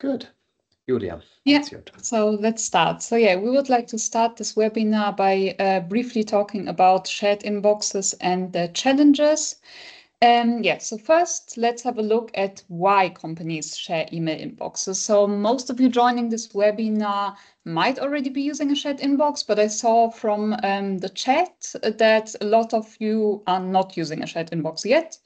Good. Julia, Yeah, it's your turn. so let's start. So yeah, we would like to start this webinar by briefly talking about shared inboxes and the challenges. Yeah, so first, let's have a look at why companies share email inboxes. So most of you joining this webinar might already be using a shared inbox, but I saw from the chat that a lot of you are not using a shared inbox yet.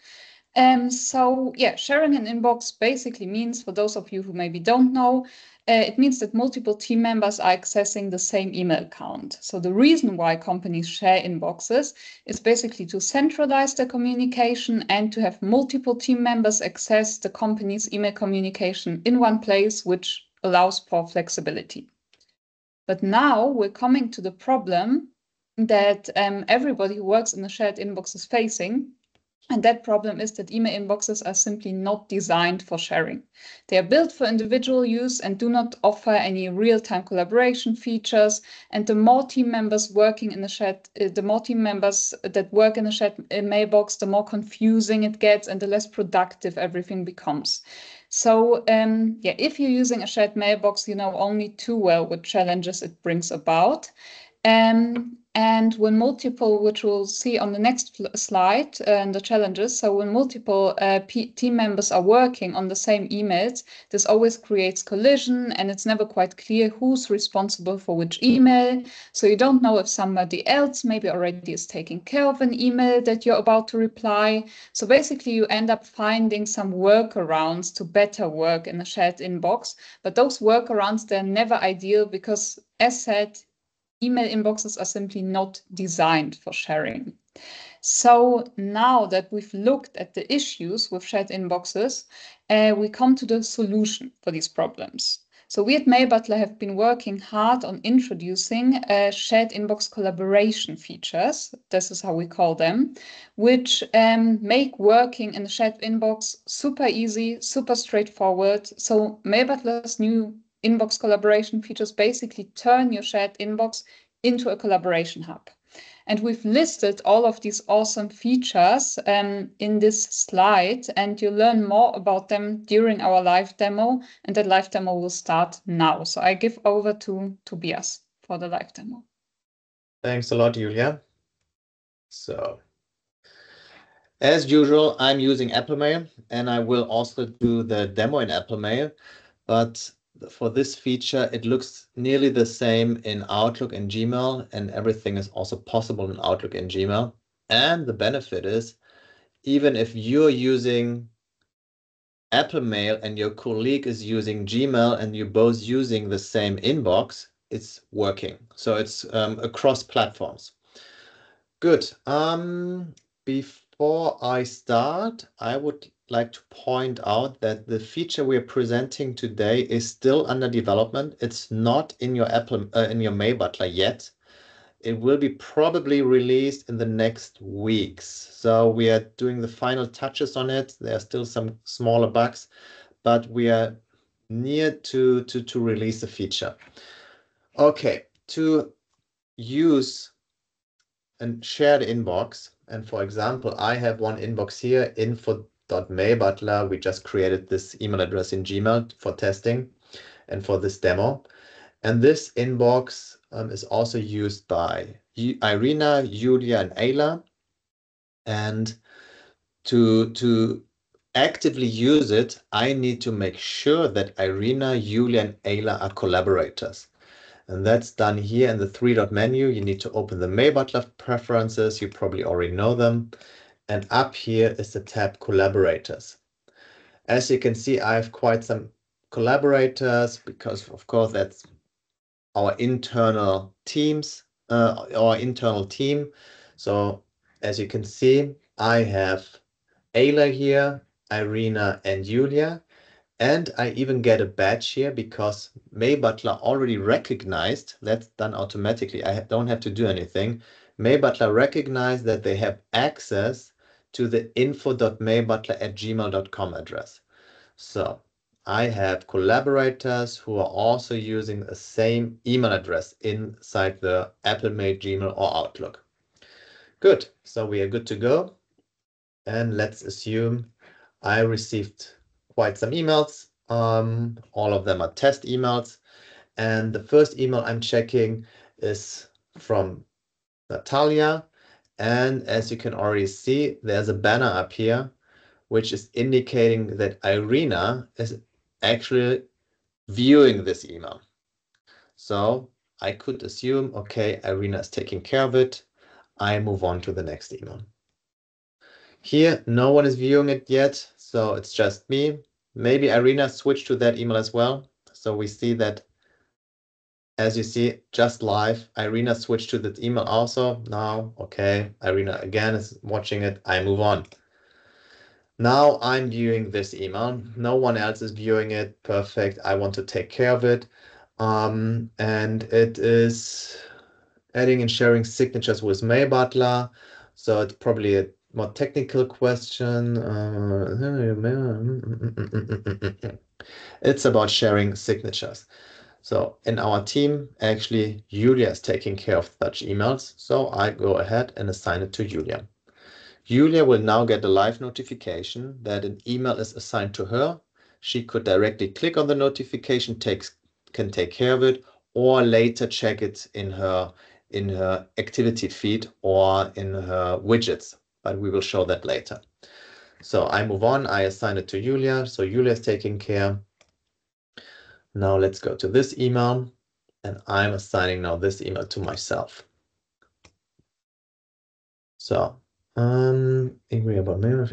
So yeah, sharing an inbox basically means, for those of you who maybe don't know, it means that multiple team members are accessing the same email account. So the reason why companies share inboxes is basically to centralize their communication and to have multiple team members access the company's email communication in one place, which allows for flexibility. But now we're coming to the problem that everybody who works in a shared inbox is facing. And that problem is that email inboxes are simply not designed for sharing. They are built for individual use and do not offer any real-time collaboration features. And the more team members working in a shared, the more team members that work in a shared mailbox, the more confusing it gets and the less productive everything becomes. So yeah, if you're using a shared mailbox, you know only too well what challenges it brings about. And when multiple, which we'll see on the next slide, the challenges. So when multiple team members are working on the same emails, this always creates collision and it's never quite clear who's responsible for which email. So you don't know if somebody else maybe already is taking care of an email that you're about to reply. So basically you end up finding some workarounds to better work in a shared inbox. But those workarounds, they're never ideal because, as said, email inboxes are simply not designed for sharing. So now that we've looked at the issues with shared inboxes, we come to the solution for these problems. So we at Mailbutler have been working hard on introducing shared inbox collaboration features, this is how we call them, which make working in a shared inbox super easy, super straightforward. So Mailbutler's new inbox collaboration features basically turn your shared inbox into a collaboration hub. And we've listed all of these awesome features in this slide, and you'll learn more about them during our live demo, and that live demo will start now. So I give over to Tobias for the live demo. Thanks a lot, Julia. So, as usual, I'm using Apple Mail, and I will also do the demo in Apple Mail, but for this feature, it looks nearly the same in Outlook and Gmail, and everything is also possible in Outlook and Gmail. And the benefit is, even if you're using Apple Mail and your colleague is using Gmail and you're both using the same inbox, it's working. So it's across platforms. Good. Before I start, I would like to point out that the feature we're presenting today is still under development. It's not in your Mailbutler yet. It will be probably released in the next weeks. So we are doing the final touches on it. There are still some smaller bugs, but we are near to release the feature. Okay, to use a shared inbox, and for example, I have one inbox here, info.mailbutler. We just created this email address in Gmail for testing and for this demo. And this inbox is also used by Irina, Julia, and Ayla. And to actively use it, I need to make sure that Irina, Julia, and Ayla are collaborators. And that's done here in the three-dot menu. You need to open the Mailbutler preferences. You probably already know them. And up here is the tab Collaborators. As you can see, I have quite some collaborators because, of course, that's our internal teams, our internal team. So as you can see, I have Ayla here, Irina, and Julia. And I even get a badge here because Mailbutler already recognized, that's done automatically, I don't have to do anything. Mailbutler recognized that they have access to the info.mailbutler@gmail.com address. So I have collaborators who are also using the same email address inside the Apple Mail, Gmail, or Outlook. Good, so we are good to go. And let's assume I received quite some emails All of them are test emails. And the first email I'm checking is from Natalia. And as you can already see, there's a banner up here, which is indicating that Irina is actually viewing this email. So I could assume, okay, Irina is taking care of it. I move on to the next email. Here, no one is viewing it yet, so it's just me. Maybe Irina switched to that email as well. So we see that, as you see, just live, Irina switched to that email also. Now, okay, Irina again is watching it. I move on. Now I'm viewing this email. No one else is viewing it. Perfect. I want to take care of it. And it is adding and sharing signatures with Mailbutler. So it's probably a more technical question. It's about sharing signatures. So in our team, actually, Julia is taking care of such emails. So I go ahead and assign it to Julia. Julia will now get a live notification that an email is assigned to her. She could directly click on the notification, can take care of it, or later check it in her activity feed or in her widgets, but we will show that later. So I move on, I assign it to Julia, so Julia is taking care. Now let's go to this email, and I'm assigning now this email to myself. So agree about mail.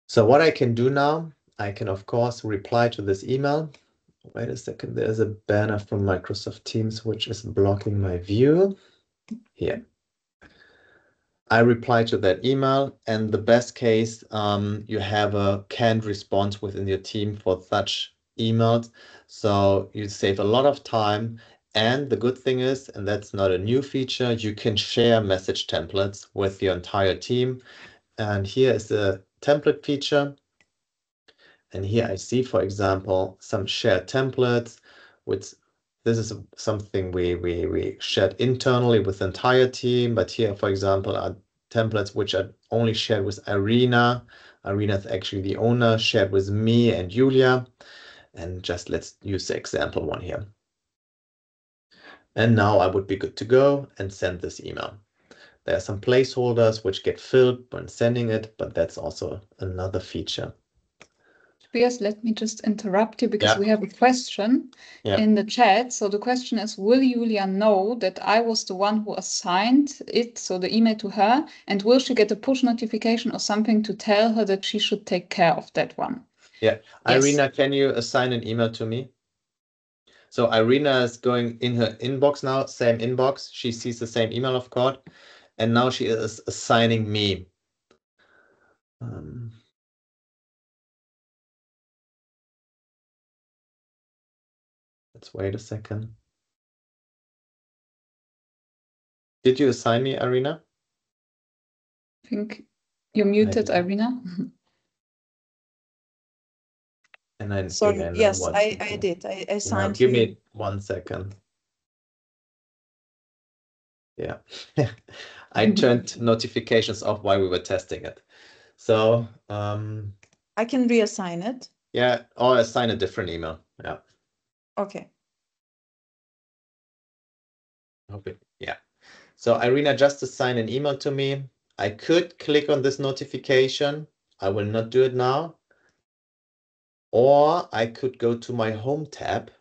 So what I can do now, I can of course reply to this email. Wait a second, there's a banner from Microsoft Teams which is blocking my view. Here. I reply to that email, and the best case, you have a canned response within your team for such emails. So you save a lot of time. And the good thing is, and that's not a new feature, you can share message templates with your entire team. And here is the template feature. And here I see, for example, some shared templates, which this is something we shared internally with the entire team. But here, for example, are templates which are only shared with Irina. Irina is actually the owner, shared with me and Julia. And just let's use the example one here. And now I would be good to go and send this email. There are some placeholders which get filled when sending it, but that's also another feature. Tobias, let me just interrupt you because Yeah. we have a question Yeah. in the chat. So the question is, will Julia know that I was the one who assigned it, so the email to her, and will she get a push notification or something to tell her that she should take care of that one? Yeah. Yes. Irina, can you assign an email to me? So Irina is going in her inbox now, same inbox. She sees the same email, of course. And now she is assigning me. Let's wait a second. Did you assign me, Irina? I think you're muted, Irina. And then sorry, again, yes, I did. I signed you. Give me 1 second. Yeah. I turned notifications off while we were testing it. So I can reassign it. Yeah, or assign a different email. Yeah. Okay. Okay. Yeah. So Irina just assigned an email to me. I could click on this notification. I will not do it now. Or I could go to my home tab,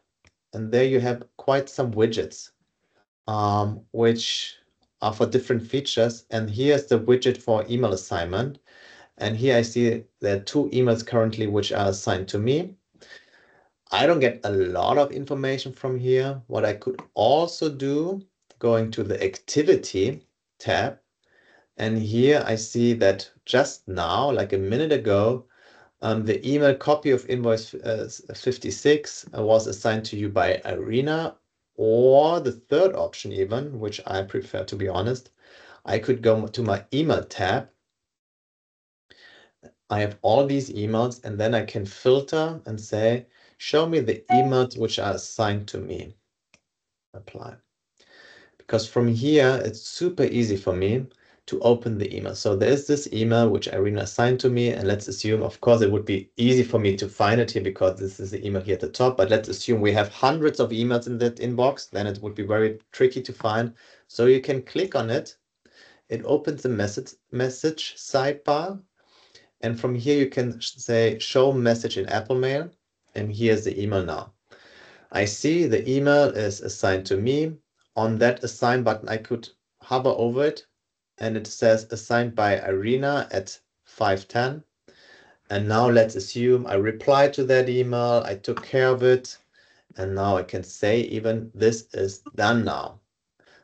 and there you have quite some widgets, which are for different features. And here's the widget for email assignment. And here I see there are 2 emails currently which are assigned to me. I don't get a lot of information from here. What I could also do, going to the activity tab, and here I see that just now, like a minute ago, the email copy of invoice 56 was assigned to you by Irina, or the third option even, which I prefer, to be honest. I could go to my email tab. I have all these emails, and then I can filter and say, show me the emails which are assigned to me. Apply. Because from here, it's super easy for me to open the email. So there is this email which Irina assigned to me, and let's assume, of course, it would be easy for me to find it here because this is the email here at the top, but let's assume we have hundreds of emails in that inbox, then it would be very tricky to find. So you can click on it. It opens the message sidebar. And from here, you can say, show message in Apple Mail. And here's the email now. I see the email is assigned to me. On that assign button, I could hover over it. And it says assigned by Irina at 5:10. And now let's assume I replied to that email. I took care of it. And now I can say even this is done now.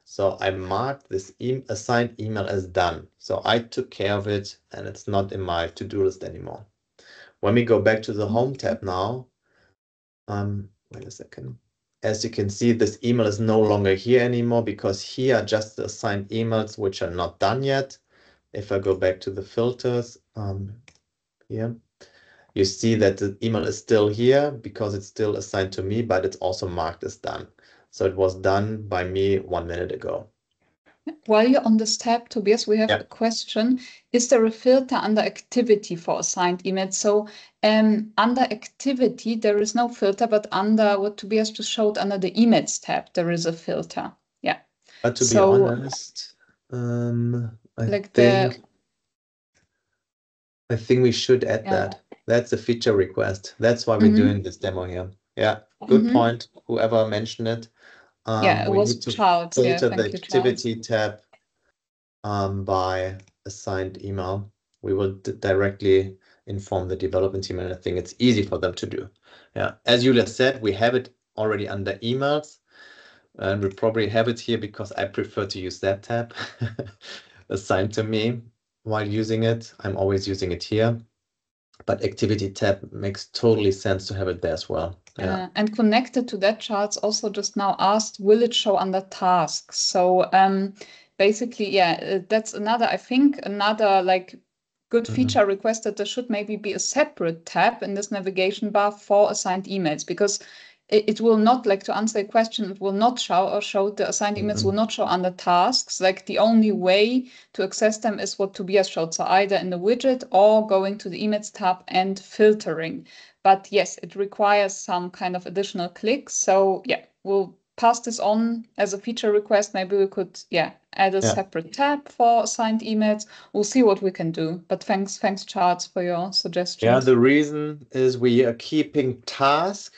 So I marked this assigned email as done. So I took care of it and it's not in my to-do list anymore. When we go back to the home tab now, wait a second. As you can see, this email is no longer here anymore because here are just the assigned emails which are not done yet. If I go back to the filters, here, you see that the email is still here because it's still assigned to me, but it's also marked as done. So it was done by me 1 minute ago. While you're on this tab, Tobias, we have a question. Is there a filter under activity for assigned emails? So under activity, there is no filter, but under what Tobias just showed, under the emails tab, there is a filter. Yeah. But to be honest, I think we should add that. That's a feature request. That's why we're doing this demo here. Yeah, good point. Whoever mentioned it. It was Charles. Filter the activity tab by assigned email. We will directly inform the development team, and I think it's easy for them to do. Yeah, as Julia said, we have it already under emails, and we probably have it here because I prefer to use that tab assigned to me while using it. I'm always using it here, but activity tab makes totally sense to have it there as well. Yeah. And connected to that, Charles also just now asked, will it show under tasks? So basically, that's I think another like good feature request that there should maybe be a separate tab in this navigation bar for assigned emails, because it will not, like, to answer a question, it will not show the assigned emails will not show under tasks. Like, the only way to access them is what Tobias showed. So either in the widget or going to the emails tab and filtering. But yes, it requires some kind of additional clicks. So yeah, we'll pass this on as a feature request. Maybe we could, add a separate tab for assigned emails. We'll see what we can do. But thanks, Charles, for your suggestion. Yeah, the reason is we are keeping task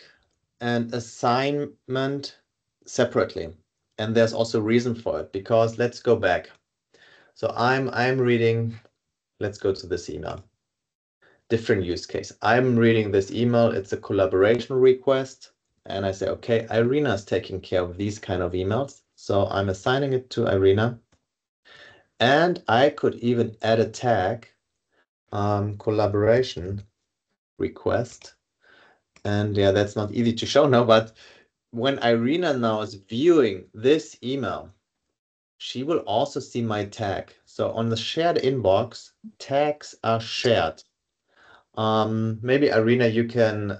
and assignment separately. And there's also a reason for it, because let's go back. So I'm reading, let's go to this email. Different use case. I'm reading this email. It's a collaboration request. And I say, okay, Irina is taking care of these kind of emails. So I'm assigning it to Irina. And I could even add a tag, collaboration request. And yeah, that's not easy to show now, but when Irina now is viewing this email, she will also see my tag. So on the shared inbox, tags are shared. Maybe Irina, you can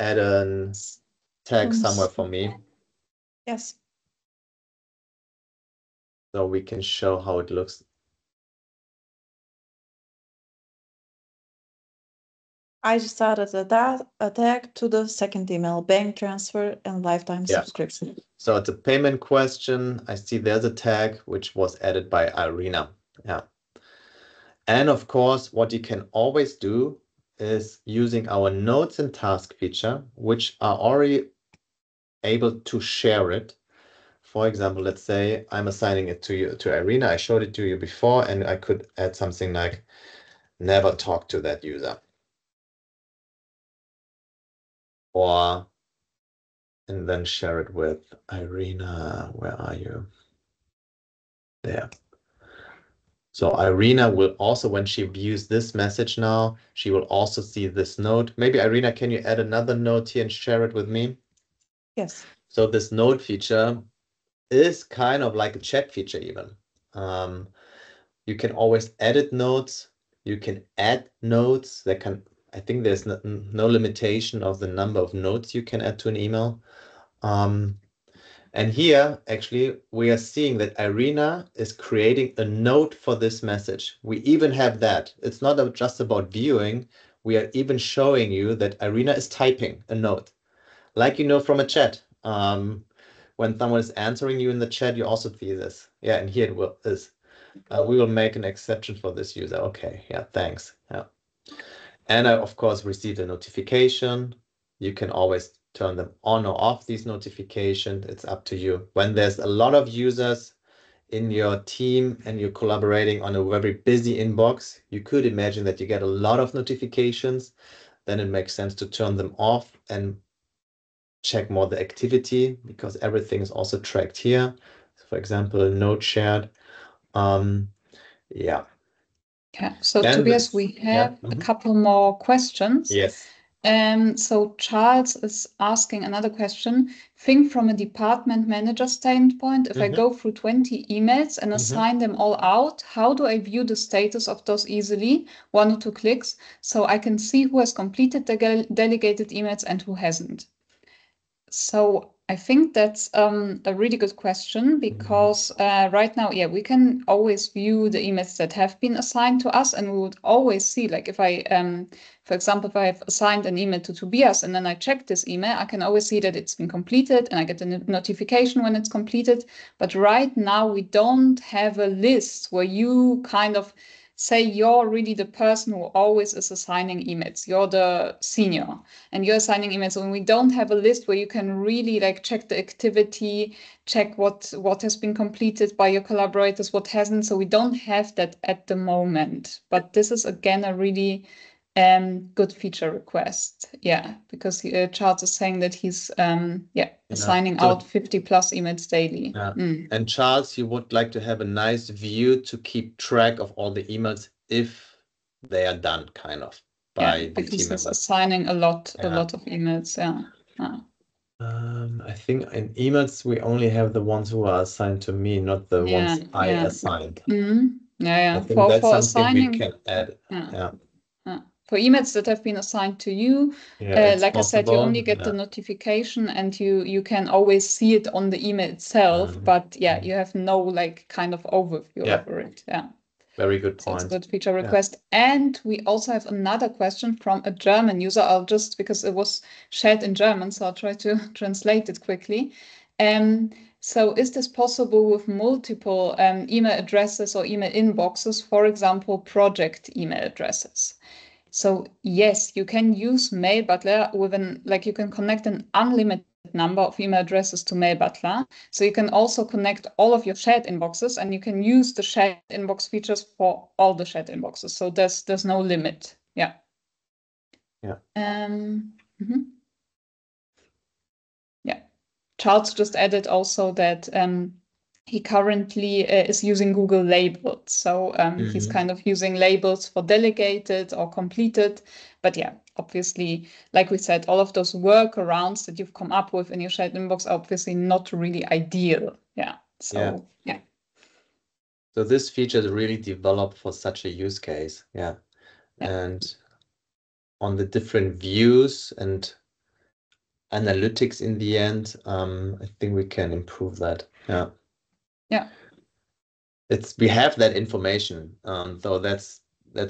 add a tag somewhere for me. Yes. So we can show how it looks. I just added a tag to the second email, bank transfer and lifetime subscription. So it's a payment question. I see there's a tag which was added by Irina. Yeah. And of course, what you can always do is using our notes and task feature, which are already able to share it. For example, let's say I'm assigning it to Irina. I showed it to you before, and I could add something like never talk to that user. And then share it with Irina. Where are you? There. So Irina will also, when she views this message now, she will also see this note. Maybe Irina, can you add another note here and share it with me? Yes. So this note feature is kind of like a chat feature even. You can always edit notes. You can add notes. I think there's no limitation of the number of notes you can add to an email. And here, actually, we are seeing that Irina is creating a note for this message. We even have that. It's not just about viewing. We are even showing you that Irina is typing a note, like you know from a chat. When someone is answering you in the chat, you also see this. Yeah, and here it is. We will make an exception for this user. Okay, yeah, thanks. Yeah. And I, of course, received a notification. You can always turn them on or off, these notifications. It's up to you. When there's a lot of users in your team and you're collaborating on a very busy inbox, you could imagine that you get a lot of notifications. Then it makes sense to turn them off and check more the activity, because everything is also tracked here. So for example, a note shared. Yeah. Yeah. So And Tobias, we have a couple more questions. Yes. So Charles is asking another question. Think from a department manager standpoint, if I go through 20 emails and assign them all out, how do I view the status of those easily, 1 or 2 clicks, so I can see who has completed the delegated emails and who hasn't? So I think that's a really good question, because right now, yeah, we can always view the emails that have been assigned to us, and we would always see, like, if I, for example, if I have assigned an email to Tobias and then I check this email, I can always see that it's been completed and I get a notification when it's completed. But right now we don't have a list where you kind of say you're really the person who always is assigning emails. You're the senior and you're assigning emails. And we don't have a list where you can really like check the activity, check what has been completed by your collaborators, what hasn't. So we don't have that at the moment. But this is again a really good feature request. Yeah, because Charles is saying that he's assigning out 50 plus emails daily. Yeah. And Charles, you would like to have a nice view to keep track of all the emails if they are done, kind of, by the because team he's members. assigning a lot of emails. I think in emails we only have the ones who are assigned to me, not the ones I assigned. I think that's For something we assigning, can add. For emails that have been assigned to you, like I said, you only get the notification and you can always see it on the email itself, but you have no like kind of overview over it. Very good point. So it's a good feature request. And we also have another question from a German user. I'll just, because it was shared in German, so I'll try to translate it quickly. So is this possible with multiple email addresses or email inboxes, for example, project email addresses? So yes, you can use Mailbutler with you can connect an unlimited number of email addresses to Mailbutler. So you can also connect all of your shared inboxes, and you can use the shared inbox features for all the shared inboxes. So there's no limit. Yeah. Charles just added also that he currently is using Google Labels. So he's kind of using labels for delegated or completed. But obviously, like we said, all of those workarounds that you've come up with in your shared inbox are obviously not really ideal. So this feature is really developed for such a use case. And on the different views and analytics in the end, I think we can improve that. We have that information, so that's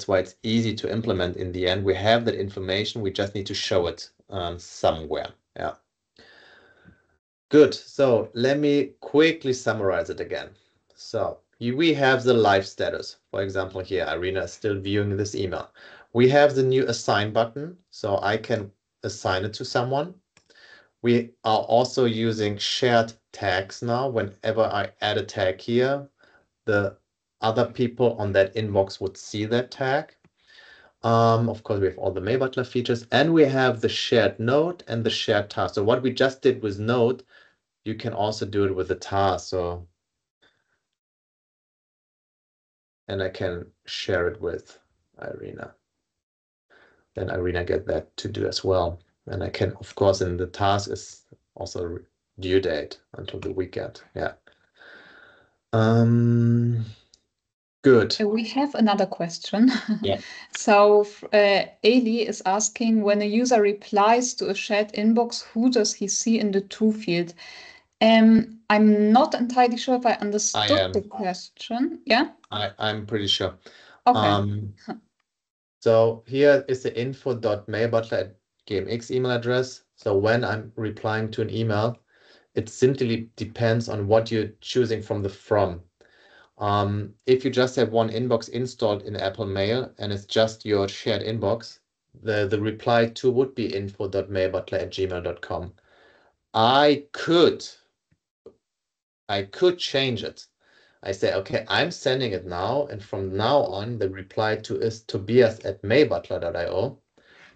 why it's easy to implement in the end. We have that information, we just need to show it somewhere. Good. So let me quickly summarize it again. So we have the live status. For example, here, Irina is still viewing this email. We have the new assign button, so I can assign it to someone. We are also using shared tags now. Whenever I add a tag here, the other people on that inbox would see that tag. Of course, we have all the Mailbutler features, and we have the shared note and the shared task. So what we just did with note, you can also do it with the task. And I can share it with Irina. Then Irina get that to do as well. And I can, of course, in the task is also due date until the weekend. Good. We have another question. So Ali is asking, when a user replies to a shared inbox, who does he see in the to field? I'm not entirely sure if I understood the question. Yeah? I'm pretty sure. Okay. So here is the info.mailbutler@gmx email address. So when I'm replying to an email, it simply depends on what you're choosing from the from. If you just have one inbox installed in Apple Mail and it's just your shared inbox, the reply to would be info.mailbutler@gmail.com. I could change it. I say, okay, I'm sending it now, and from now on, the reply to is tobias@mailbutler.io.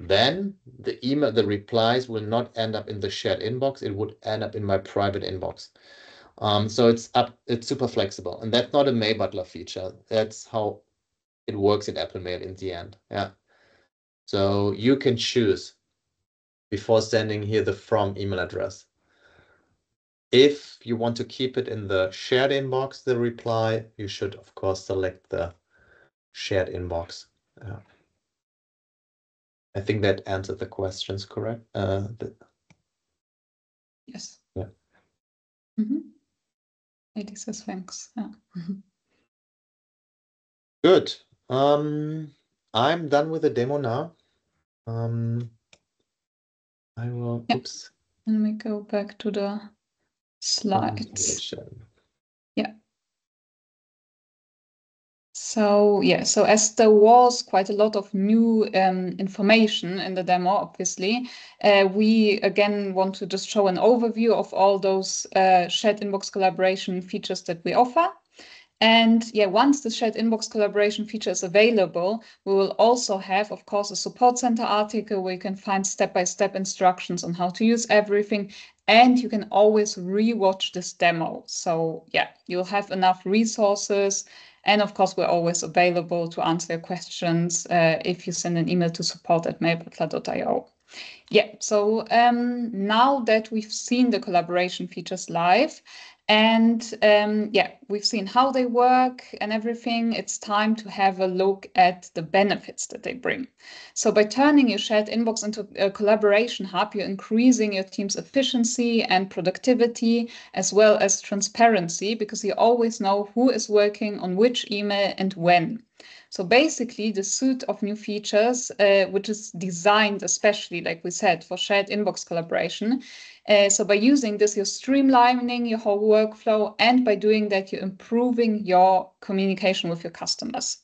Then the replies will not end up in the shared inbox. It would end up in my private inbox. So it's super flexible, and that's not a Mailbutler feature. That's how it works in Apple Mail in the end. Yeah. So you can choose before sending here the from email address. If you want to keep it in the shared inbox, the reply, you should, of course, select the shared inbox. I think that answered the questions, correct? Yes. Yeah. It says thanks. Yeah. Good. I'm done with the demo now. I will, oops. Let me go back to the slides. Yeah. So as there was quite a lot of new information in the demo, obviously, we again want to just show an overview of all those shared inbox collaboration features that we offer. And yeah, once the shared inbox collaboration feature is available, we will also have, of course, a support center article where you can find step-by-step instructions on how to use everything. And you can always rewatch this demo. So yeah, you'll have enough resources. And of course, we're always available to answer your questions if you send an email to support@mailbutler.io. Yeah, so now that we've seen the collaboration features live, and we've seen how they work and everything, it's time to have a look at the benefits that they bring. So by turning your shared inbox into a collaboration hub, you're increasing your team's efficiency and productivity, as well as transparency, because you always know who is working on which email and when. So basically, the suite of new features, which is designed especially, like we said, for shared inbox collaboration. So by using this, you're streamlining your whole workflow, and by doing that, you're improving your communication with your customers.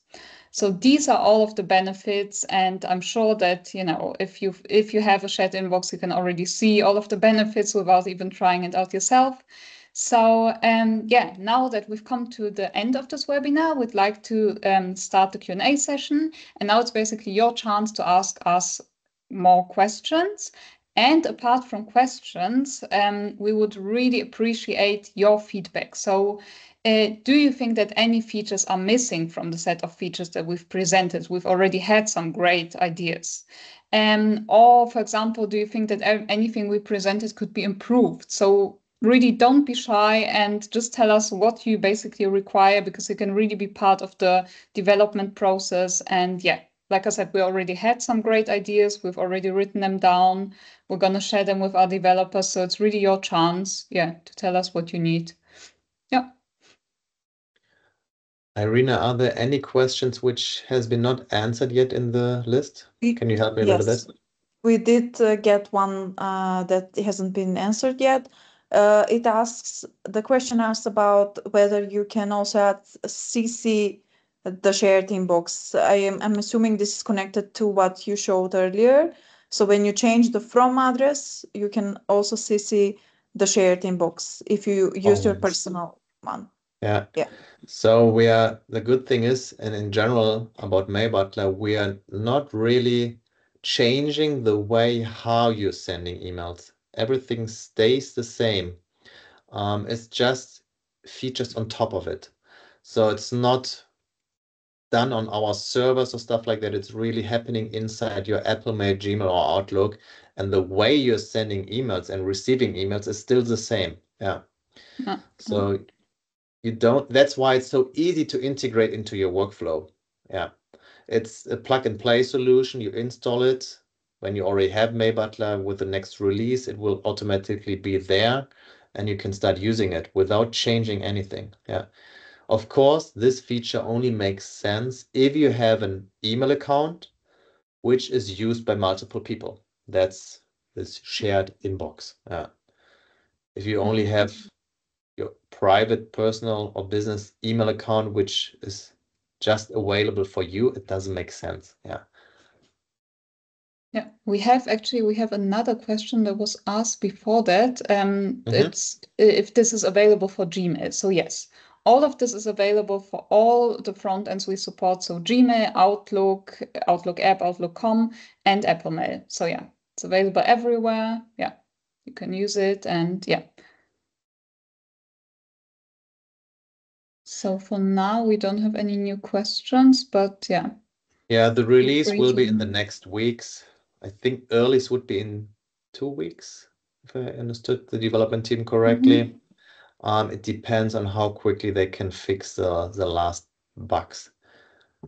So these are all of the benefits, and I'm sure that if you have a shared inbox, you can already see all of the benefits without even trying it out yourself. So now that we've come to the end of this webinar, we'd like to start the Q&A session. And now it's basically your chance to ask us more questions. And apart from questions, we would really appreciate your feedback. So do you think that any features are missing from the set of features that we've presented? We've already had some great ideas. Or, for example, do you think that anything we presented could be improved? So really don't be shy and just tell us what you basically require, because you can really be part of the development process. And yeah, like I said, we already had some great ideas. We've already written them down. We're going to share them with our developers. So it's really your chance, to tell us what you need. Yeah. Irina, are there any questions which has been not answered yet in the list? Can you help me a little bit? We did get one that hasn't been answered yet. The question asks about whether you can also add CC the shared inbox. I'm assuming this is connected to what you showed earlier. So when you change the from address, you can also CC the shared inbox if you use your personal one. Yeah. So the good thing is, and in general about Mailbutler, we are not really changing the way how you're sending emails. Everything stays the same. It's just features on top of it. So it's not done on our servers or stuff like that. It's really happening inside your Apple Mail, Gmail, or Outlook. And the way you're sending emails and receiving emails is still the same. Yeah. So that's why it's so easy to integrate into your workflow. Yeah. It's a plug and play solution. You install it when you already have Mailbutler. With the next release, it will automatically be there. and you can start using it without changing anything. Yeah. Of course, this feature only makes sense if you have an email account which is used by multiple people. That's this shared inbox. Yeah. If you only have your private, personal, or business email account which is just available for you, it doesn't make sense. Yeah. Yeah, we have another question that was asked before that. It's if this is available for Gmail. So yes, all of this is available for all the front ends we support. So Gmail, Outlook, Outlook app, Outlook.com, and Apple Mail. So yeah, it's available everywhere. Yeah, you can use it, and yeah. So for now, we don't have any new questions, but yeah. Yeah, the release will be in the next weeks. I think earliest would be in 2 weeks, if I understood the development team correctly. It depends on how quickly they can fix the last bugs.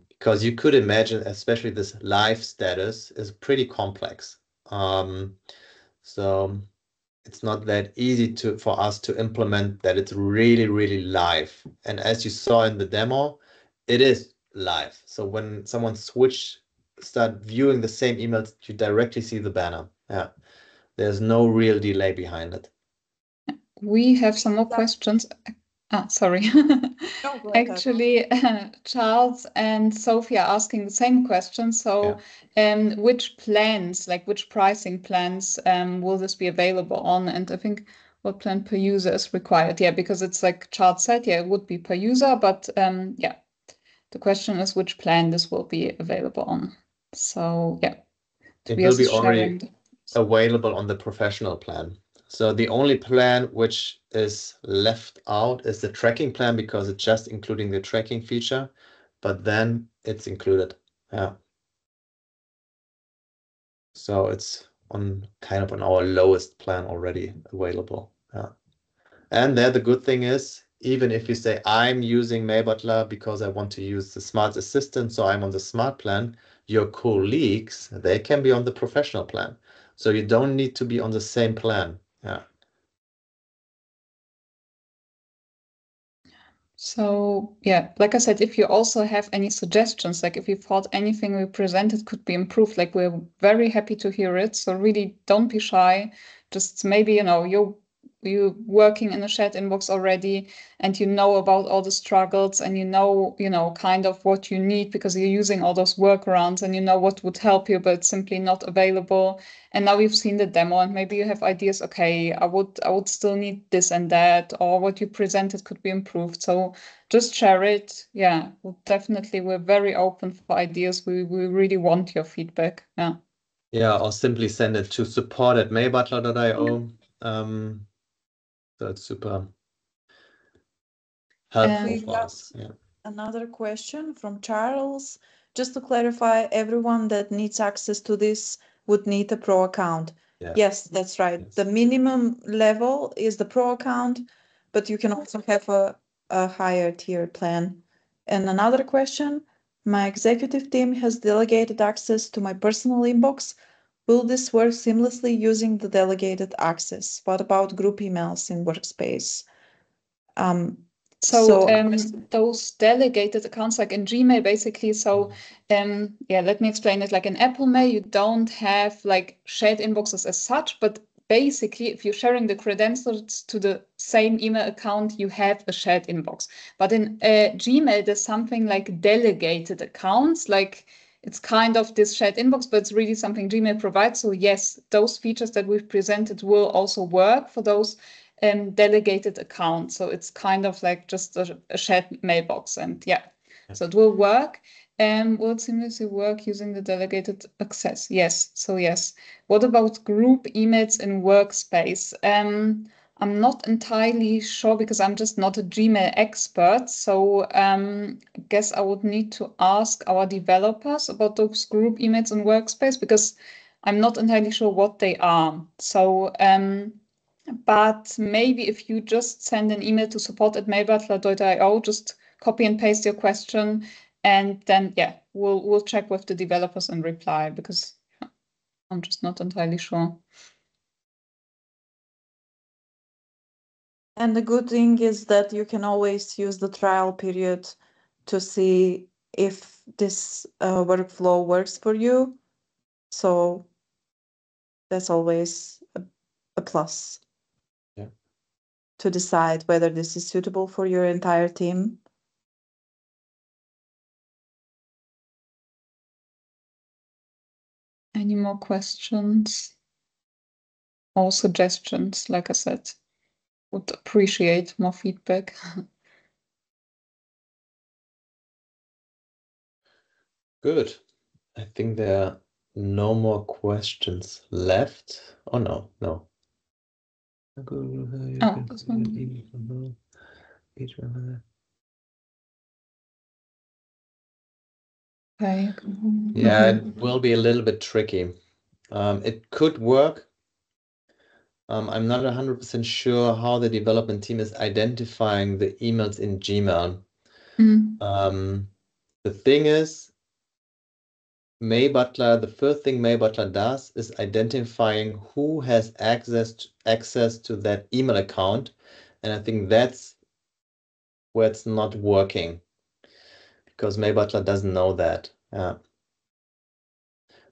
Because you could imagine, especially this live status is pretty complex. So it's not that easy for us to implement that it's really, really live. And as you saw in the demo, it is live. So when someone start viewing the same emails, you directly see the banner. Yeah. There's no real delay behind it. We have some more questions. Sorry. No, go ahead. Actually, Charles and Sophie are asking the same question. So, which plans, like which pricing plans, will this be available on? And I think what plan per user is required? Yeah, because it's like Charles said, yeah, it would be per user, but yeah, the question is which plan this will be available on. So, yeah, It will Tobias be is sharing already available on the professional plan. So the only plan which is left out is the tracking plan because it's just including the tracking feature, but then it's included. Yeah. So it's on kind of on our lowest plan already available. Yeah. And there the good thing is, even if you say I'm using Mailbutler because I want to use the smart assistant, so I'm on the smart plan, your colleagues, they can be on the professional plan. So you don't need to be on the same plan. Yeah. So yeah, like I said, if you also have any suggestions, like if you thought anything we presented could be improved, like we're very happy to hear it. So really don't be shy. Just maybe, you're working in a shared inbox already and you know about all the struggles and kind of what you need because you're using all those workarounds and you know what would help you, but it's simply not available. And now you've seen the demo and maybe you have ideas, okay, I would still need this and that, or what you presented could be improved. So just share it. Yeah, we're very open for ideas. We really want your feedback. Yeah. Yeah, or simply send it to support@mailbutler.io. So it's super helpful for us. Yeah. Another question from Charles. Just to clarify, everyone that needs access to this would need a pro account. Yeah. Yes, that's right. Yes. The minimum level is the pro account, but you can also have a higher tier plan. And another question, my executive team has delegated access to my personal inbox. Will this work seamlessly using the delegated access? What about group emails in Workspace? So those delegated accounts, like in Gmail, basically. So let me explain it. Like in Apple Mail, you don't have like shared inboxes as such, but basically, if you're sharing the credentials to the same email account, you have a shared inbox. But in Gmail, there's something like delegated accounts, like it's kind of this shared inbox, but it's really something Gmail provides. So yes, those features that we've presented will also work for those delegated account. So it's kind of like just a shared mailbox. And so it will work. Will it seamlessly work using the delegated access? Yes. So yes. What about group emails in Workspace? I'm not entirely sure because I'm just not a Gmail expert. So I guess I would need to ask our developers about those group emails in Workspace because I'm not entirely sure what they are. So but maybe if you just send an email to support@mailbutler.io, just copy and paste your question, and then we'll check with the developers and reply because I'm just not entirely sure. And the good thing is that you can always use the trial period to see if this workflow works for you. So that's always a plus. Yeah. To decide whether this is suitable for your entire team. Any more questions or suggestions? Like I said, would appreciate more feedback. Good. I think there are no more questions left. Oh, no. Oh, this one. Okay. Yeah, it will be a little bit tricky. It could work. I'm not 100% sure how the development team is identifying the emails in Gmail. The thing is, Mailbutler, the first thing Mailbutler does is identifying who has access to that email account. And I think that's where it's not working, because Mailbutler doesn't know that. Yeah.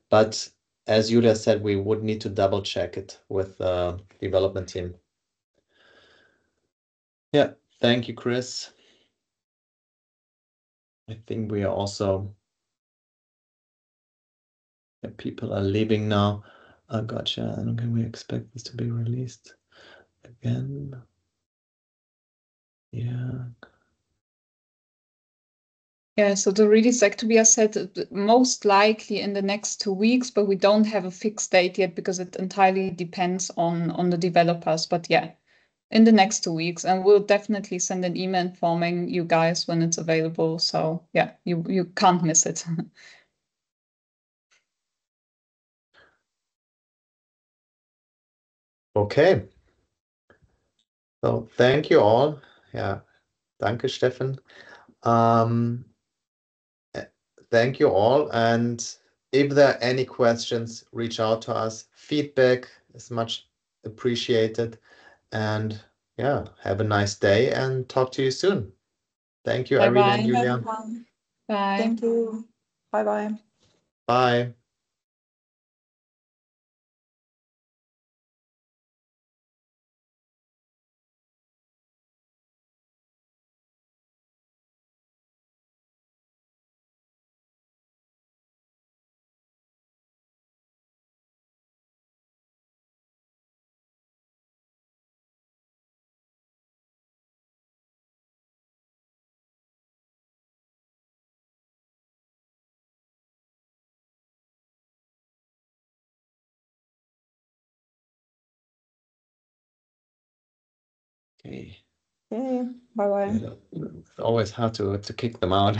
But as Julia said, we would need to double check it with the development team. Yeah, thank you, Chris. I think we are also, people are leaving now. Gotcha. And can we expect this to be released again? Yeah. Yeah, so the release, like Tobias said, most likely in the next 2 weeks, but we don't have a fixed date yet because it entirely depends on the developers. But yeah, in the next 2 weeks, and we'll definitely send an email informing you guys when it's available. So yeah, you can't miss it. Okay. So thank you all. Yeah. Danke, Steffen. Thank you all. And if there are any questions, reach out to us. Feedback is much appreciated. And yeah, have a nice day and talk to you soon. Thank you, Irene and Bye-bye. Julia. Bye. Thank you. Bye-bye. Bye. Okay. Okay. Bye-bye. It's always hard to kick them out.